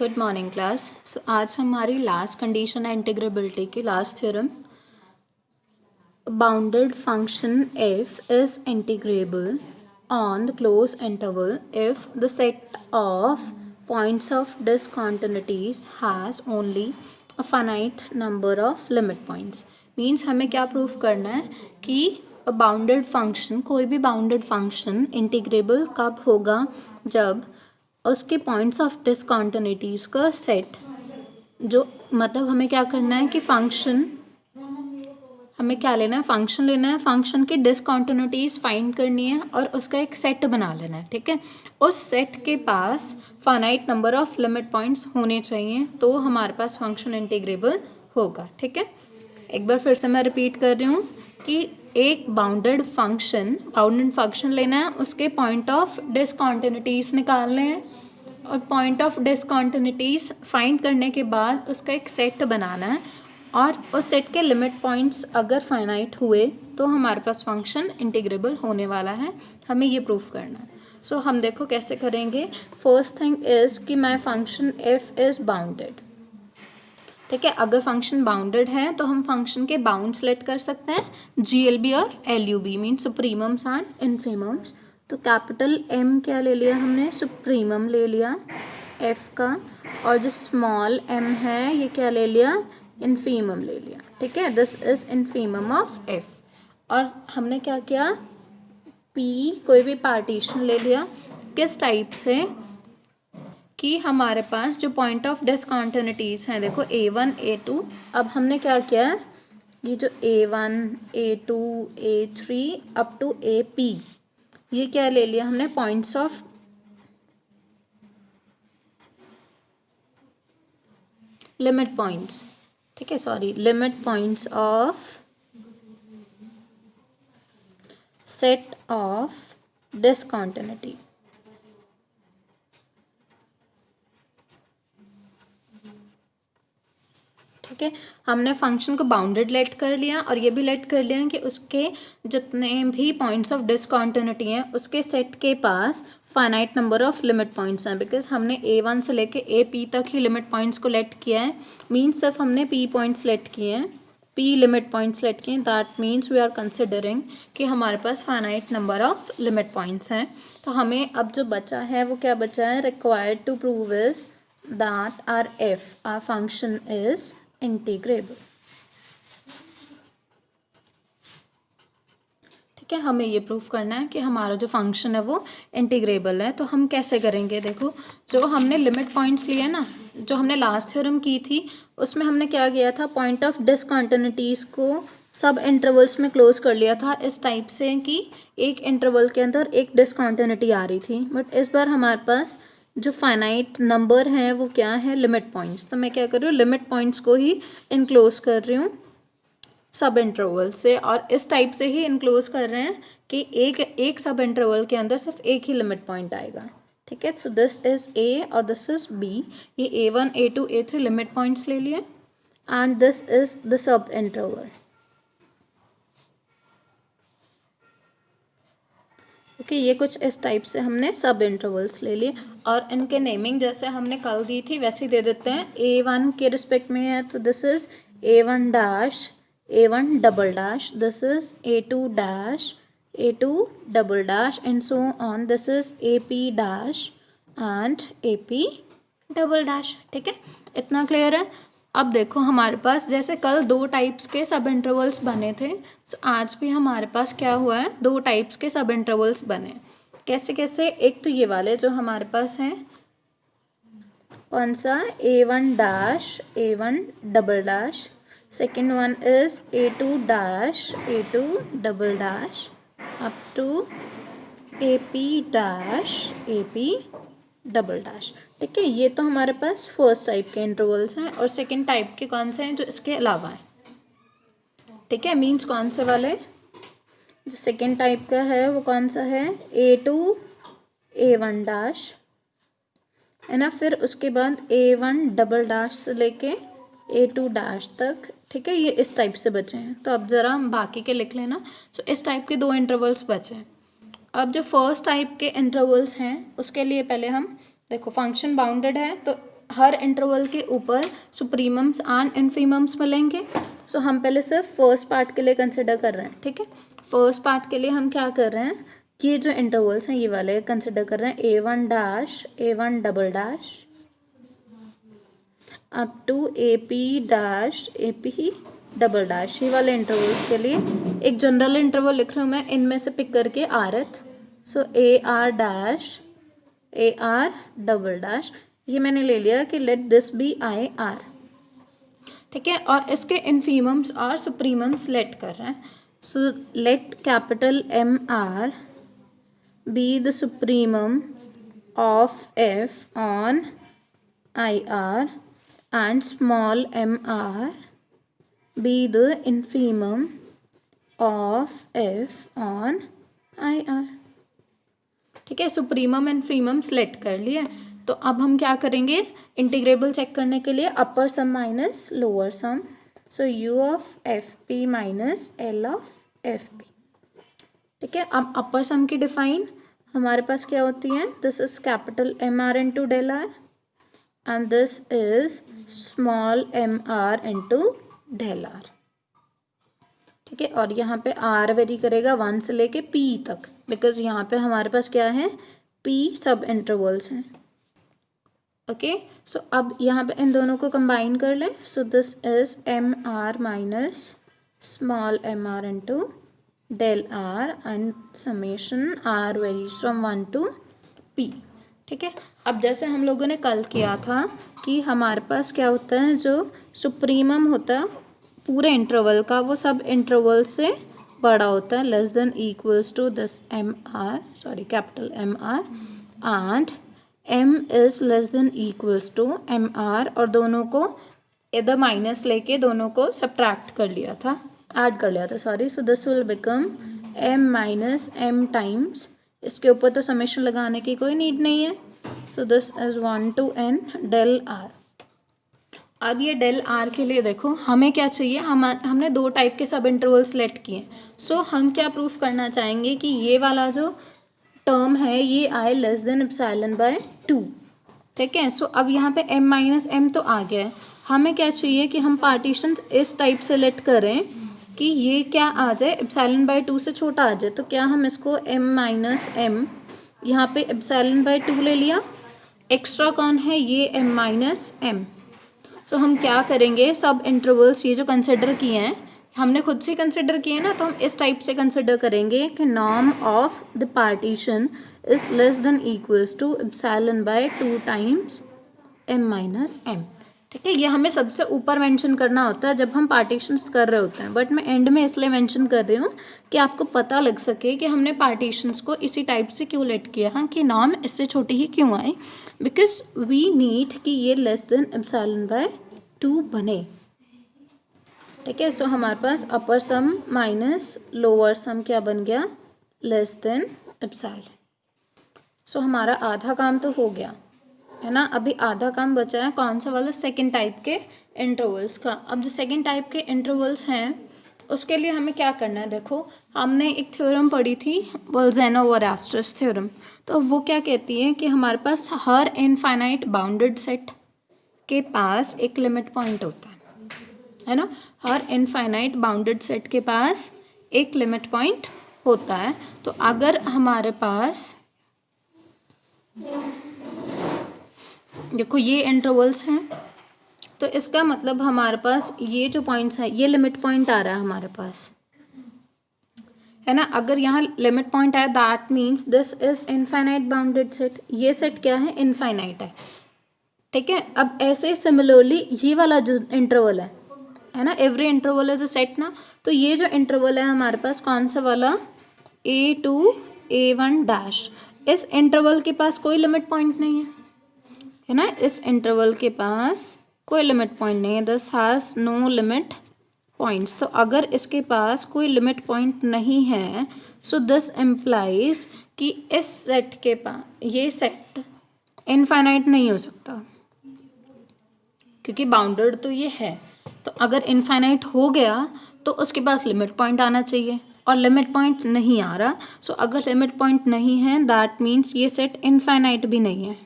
Good morning class. So आज हमारी last condition है इंटीग्रेबिलिटी की, last theorem. Bounded function F is integrable on the close interval if the set of points of discontinuities has only a finite number of limit points. Means हमें क्या proof करना है कि bounded function, कोई भी bounded function integrable कब होगा, जब उसके पॉइंट्स ऑफ डिसकंटिन्यूटीज का सेट, जो मतलब हमें क्या करना है कि फंक्शन, हमें क्या लेना है, फंक्शन लेना है, फंक्शन की डिसकंटिन्यूटीज फाइंड करनी है और उसका एक सेट बना लेना है। ठीक है, उस सेट के पास finite number of limit points होने चाहिए तो हमारे पास फंक्शन इंटीग्रेबल होगा। ठीक है, एक बार फिर से मैं रिपीट कर रही हूँ कि एक बाउंडेड फंक्शन लेना है, उसके पॉइंट ऑफ डिसकंटिन्यूटीज निकालने हैं और पॉइंट ऑफ डिसकंटिन्यूटीज फाइंड करने के बाद उसका एक सेट बनाना है और उस सेट के लिमिट पॉइंट्स अगर फाइनाइट हुए तो हमारे पास फंक्शन इंटीग्रेबल होने वाला है। हमें ये प्रूफ करना है। सो हम देखो कैसे करेंगे। फर्स्ट थिंग इज़ कि my function F is bounded. ठीक है, अगर फंक्शन बाउंडेड है तो हम फंक्शन के बाउंड सेलेक्ट कर सकते हैं, GLB और LUB मीन सुप्रीमम्स एंड इन्फीमम्स। तो कैपिटल M क्या ले लिया हमने, सुप्रीमम ले लिया F का, और जो स्मॉल m है ये क्या ले लिया, इन्फीमम ले लिया। ठीक है, this is infimum of F। और हमने क्या किया, P कोई भी पार्टीशन ले लिया, किस टाइप से कि हमारे पास जो पॉइंट ऑफ डिसकंटिन्यूटीज हैं, देखो A1 A2, अब हमने क्या किया है, ये जो A1 A2 A3 up to AP, ये क्या ले लिया हमने, पॉइंट्स ऑफ लिमिट पॉइंट्स। ठीक है, sorry, limit points of set of discontinuity. ठीक है, हमने फंक्शन को बाउंडेड लेट कर लिया और ये भी लेट कर लिया कि उसके जितने भी पॉइंट्स ऑफ डिसकंटिन्यूटी हैं उसके सेट के पास finite number of limit points हैं। बिकॉज हमने A1 से लेके AP तक ही लिमिट पॉइंट्स को लेट किया है, मीन्स सिर्फ हमने P पॉइंट्स लेट किए हैं, P लिमिट पॉइंट्स लेट किए हैं। That means we are considering कि हमारे पास finite number of limit points हैं। तो हमें अब जो बचा है वो क्या बचा है, required to prove is that R F, R function is integrable. ठीक है, हमें ये प्रूफ करना है कि हमारा जो फंक्शन है वो इंटीग्रेबल है। तो हम कैसे करेंगे, देखो जो हमने लिमिट पॉइंट्स लिए ना, जो हमने लास्ट थ्योरम की थी उसमें हमने क्या किया था, पॉइंट ऑफ डिसकंटिन्यूटीज को सब इंटरवल्स में क्लोज कर लिया था इस टाइप से कि एक इंटरवल के अंदर एक डिसकंटिन्यूटी आ रही थी। बट इस बार हमारे पास जो फाइनाइट नंबर है वो क्या है, लिमिट पॉइंट्स। तो मैं क्या कर रही हूँ, लिमिट पॉइंट्स को ही इनक्लोज कर रही हूँ सब इंटरवल से, और इस टाइप से ही इनक्लोज कर रहे हैं कि एक सब इंटरवल के अंदर सिर्फ एक ही लिमिट पॉइंट आएगा। ठीक है, सो दिस इज A और दिस इज B। ये A1 A2 A3 limit points ले लिए and this is the sub interval. Okay, ये कुछ इस टाइप से हमने सब इंटरवल्स ले लिए और इनके नेमिंग जैसे हमने कल दी थी वैसे ही दे देते हैं। A1 के रिस्पेक्ट में है तो this is A1 dash A1 double dash, this is A2 dash A2 double dash and so on, this is AP dash and AP double dash. ठीक है, इतना क्लियर है। अब देखो हमारे पास जैसे कल दो टाइप्स के सब इंटरवल्स बने थे, तो आज भी हमारे पास क्या हुआ है, दो टाइप्स के सब इंटरवल्स बने। कैसे कैसे, एक तो ये वाले जो हमारे पास हैं, कौन सा, A1 dash A1 double dash, second one is A2 dash A2 double dash up to AP dash AP double dash. ठीक है, ये तो हमारे पास फर्स्ट टाइप के इंटरवल्स हैं और सेकंड टाइप के कौन से हैं जो इसके अलावा हैं। ठीक है, मीन्स कौन से वाले, जो सेकंड टाइप का है वो कौन सा है, A2 A1 डैश है ना, फिर उसके बाद A1 डबल डैश से लेके A2 डैश तक। ठीक है, ये इस टाइप से बचे हैं। तो अब ज़रा हम बाकी के लिख लेना। तो इस टाइप के दो इंटरवल्स बचे हैं। अब जो फर्स्ट टाइप के इंटरवल्स हैं उसके लिए पहले हम देखो, फंक्शन बाउंडेड है तो हर इंटरवल के ऊपर सुप्रीमम्स एंड इन्फीमम्स मिलेंगे। सो हम पहले सिर्फ फर्स्ट पार्ट के लिए कंसिडर कर रहे हैं, ठीक है। फर्स्ट पार्ट के लिए हम क्या कर रहे हैं, ये जो इंटरवल्स हैं ये वाले कंसिडर कर रहे हैं, A1 dash A1 double dash up to AP dash AP double dash, ये वाले इंटरवल्स के लिए एक जनरल इंटरवल लिख रही हूँ मैं, इनमें से पिक करके rth। सो AR dash AR double dash, ये मैंने ले लिया कि लेट दिस बी IR, ठीक है। और इसके इन्फीमम्स और सुप्रीमम्स लेट कर रहे हैं। So let capital MR be the supremum of F on IR and small mr be the infimum of F on IR, ठीक है। सुप्रीमम एंड इन्फीमम सेलेक्ट कर लिए। तो अब हम क्या करेंगे, इंटीग्रेबल चेक करने के लिए upper sum minus lower sum. So U of FP minus L of FP, ठीक है। अब अपर सम की डिफाइन हमारे पास क्या होती है, this is capital MR into del R and this is small mr into del r, ठीक है। और यहाँ पे r वेरी करेगा 1 से लेके p तक, बिकॉज यहाँ पे हमारे पास क्या है, p सब इंटरवल्स हैं, ओके। सो अब यहाँ पे इन दोनों को कंबाइन कर लें। So this is mr minus small mr into del r and summation r varies from 1 to p, ठीक है। अब जैसे हम लोगों ने कल किया था कि हमारे पास क्या होता है, जो सुप्रीमम होता है पूरे इंटरवल का वो सब इंटरवल से बड़ा होता है, less than equals to this MR, sorry capital MR and M is less than equals to MR, और दोनों को इधर माइनस लेके दोनों को सब्ट्रैक्ट कर लिया था, ऐड कर लिया था, sorry. So this will become M minus M times, इसके ऊपर तो समेशन लगाने की कोई नीड नहीं है। So this is 1 to n del R. अब ये डेल आर के लिए देखो हमें क्या चाहिए, हमने दो टाइप के सब इंटरवल सेलेक्ट किए। सो हम क्या प्रूफ करना चाहेंगे कि ये वाला जो टर्म है ये आए लेस देन एप्सिलॉन बाय 2, ठीक है। सो अब यहाँ पे m माइनस m तो आ गया है, हमें क्या चाहिए कि हम पार्टीशन इस टाइप सेलेक्ट करें कि ये क्या आ जाए, एप्सिलॉन बाय 2 से छोटा आ जाए। तो क्या हम इसको m माइनस m, यहाँ पे एप्सिलॉन बाय 2 ले लिया, एक्स्ट्रा कौन है ये m माइनस m। सो हम क्या करेंगे, सब इंटरवल्स ये जो कंसिडर किए हैं हमने खुद से कंसिडर किए ना, तो हम इस टाइप से कंसिडर करेंगे कि norm of the partition is less than equals to epsilon by 2 times m minus m, ठीक है। ये हमें सबसे ऊपर मेंशन करना होता है जब हम पार्टीशंस कर रहे होते हैं, बट मैं एंड में इसलिए मेंशन कर रही हूँ कि आपको पता लग सके कि हमने पार्टीशंस को इसी टाइप से क्यों लेट किया, हाँ, कि नॉर्म इससे छोटी ही क्यों आए, बिकॉज वी नीड कि ये लेस देन एप्सिलॉन बाय 2 बने, ठीक है। सो हमारे पास अपर सम माइनस लोअर सम क्या बन गया, लेस देन एप्सिलॉन। सो हमारा आधा काम तो हो गया है ना, अभी आधा काम बचा है, कौन सा वाला, सेकंड टाइप के इंटरवल्स का। अब जो सेकंड टाइप के इंटरवल्स हैं उसके लिए हमें क्या करना है, देखो हमने एक थ्योरम पढ़ी थी बोल्ज़नो-वोरास्टर्स थ्योरम, तो वो क्या कहती है कि हमारे पास हर इनफाइनाइट बाउंडेड सेट के पास एक लिमिट पॉइंट होता है ना, हर इनफाइनाइट बाउंडेड सेट के पास एक लिमिट पॉइंट होता है। तो अगर हमारे पास देखो ये इंटरवल्स हैं, तो इसका मतलब हमारे पास ये जो पॉइंट्स हैं ये लिमिट पॉइंट आ रहा है हमारे पास, है ना। अगर यहाँ लिमिट पॉइंट आया that means this is infinite bounded set, ये सेट क्या है, इनफाइनाइट है, ठीक है। अब ऐसे सिमिलरली ये वाला जो इंटरवल है ना, every interval is a set ना, तो ये जो इंटरवल है हमारे पास कौन सा वाला, A2 A1 डैश, इस इंटरवल के पास कोई लिमिट पॉइंट नहीं है ना, इस इंटरवल के पास कोई लिमिट पॉइंट नहीं है, this has no limit points. तो अगर इसके पास कोई लिमिट पॉइंट नहीं है, सो दिस इम्प्लाइज कि इस सेट के पास ये सेट इनफाइनाइट नहीं हो सकता, क्योंकि बाउंडेड तो ये है। तो अगर इनफाइनाइट हो गया तो उसके पास लिमिट पॉइंट आना चाहिए, और लिमिट पॉइंट नहीं आ रहा। सो अगर लिमिट पॉइंट नहीं है दैट मीन्स ये सेट इनफाइनाइट भी नहीं है,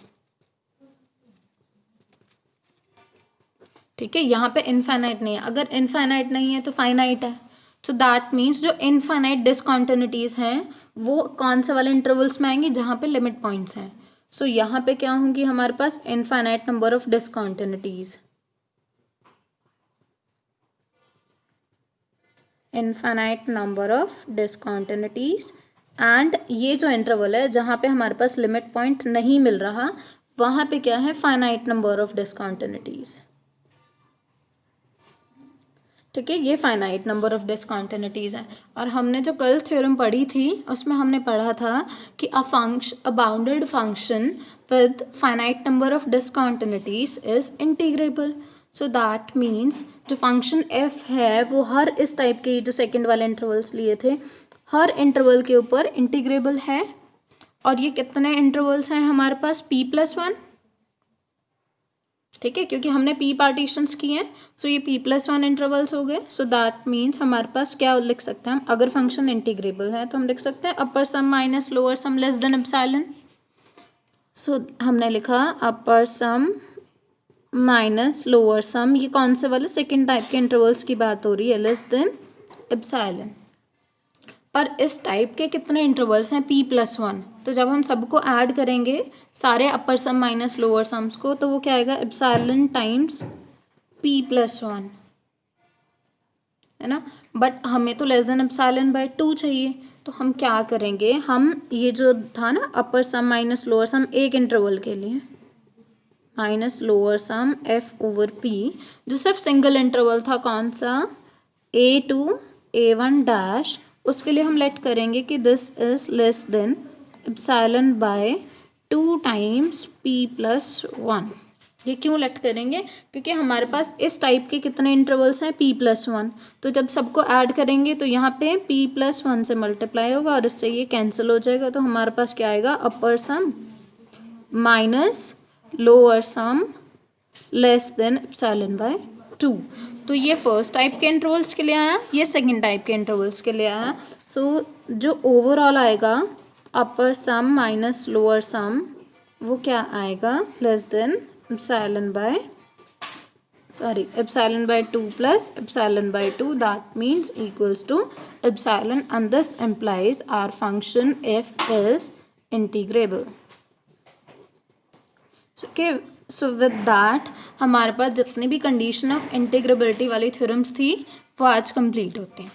ठीक है, यहाँ पे इनफाइनाइट नहीं है, अगर इनफाइनाइट नहीं है तो फाइनाइट है। सो दैट मीन्स जो इनफाइनाइट डिसकॉन्टिन्यूटीज हैं वो कौन से वाले इंटरवल्स में आएंगी, जहाँ पे लिमिट पॉइंट्स हैं। सो यहाँ पे क्या होंगी हमारे पास infinite number of discontinuities, infinite number of discontinuities. And ये जो इंटरवल है जहाँ पे हमारे पास लिमिट पॉइंट नहीं मिल रहा, वहाँ पे क्या है, फाइनाइट नंबर ऑफ डिसकॉन्टिन्यूटीज। ठीक है, ये फाइनाइट नंबर ऑफ डिसकॉन्टिन्यूटीज है। और हमने जो कल थ्योरम पढ़ी थी उसमें हमने पढ़ा था कि a bounded function with finite number of discontinuities is integrable. So that means जो फंक्शन एफ है वो हर इस टाइप के जो सेकेंड वाले इंटरवल्स लिए थे हर इंटरवल के ऊपर इंटीग्रेबल है। और ये कितने इंटरवल्स हैं हमारे पास, p+1। ठीक है, क्योंकि हमने p पार्टीशंस किए हैं, सो ये p+1 इंटरवल्स हो गए। सो दैट मीन्स हमारे पास क्या लिख सकते हैं हम, अगर फंक्शन इंटीग्रेबल है तो हम लिख सकते हैं upper sum minus lower sum less than epsilon. So हमने लिखा अपर सम माइनस लोअर सम, ये कौन से वाले, सेकेंड टाइप के इंटरवल्स की बात हो रही है, लेस देन एप्सिलॉन। पर इस टाइप के कितने इंटरवल्स हैं, p+1। तो जब हम सबको ऐड करेंगे सारे अपर सम माइनस लोअर सम्स को, तो वो क्या आएगा, एप्सिलॉन टाइम्स p+1, है ना। बट हमें तो लेस देन एप्सिलॉन/2 चाहिए, तो हम क्या करेंगे, हम ये जो था ना अपर सम माइनस लोअर सम एक इंटरवल के लिए माइनस लोअर सम f/p, जो सिर्फ सिंगल इंटरवल था, कौन सा, a2 a1 उसके लिए हम लेट करेंगे कि this is less than epsilon times p+1। ये क्यों लेट करेंगे, क्योंकि हमारे पास इस टाइप के कितने इंटरवल्स हैं, p+1। तो जब सबको ऐड करेंगे तो यहाँ पे p+1 से मल्टीप्लाई होगा और इससे ये कैंसिल हो जाएगा, तो हमारे पास क्या आएगा, upper sum minus lower sum less than epsilon. तो ये फर्स्ट टाइप के इंटरवल्स के लिए आया, ये सेकंड टाइप के इंटरवल्स के लिए आया। सो जो ओवरऑल आएगा अपर सम माइनस लोअर सम वो क्या आएगा, less than epsilon plus epsilon, that means equals to epsilon, and this implies our function f is integrable. Okay, so with that हमारे पास जितनी भी कंडीशन ऑफ इंटीग्रेबिलिटी वाली थ्योरम्स थी वो आज कंप्लीट होती हैं।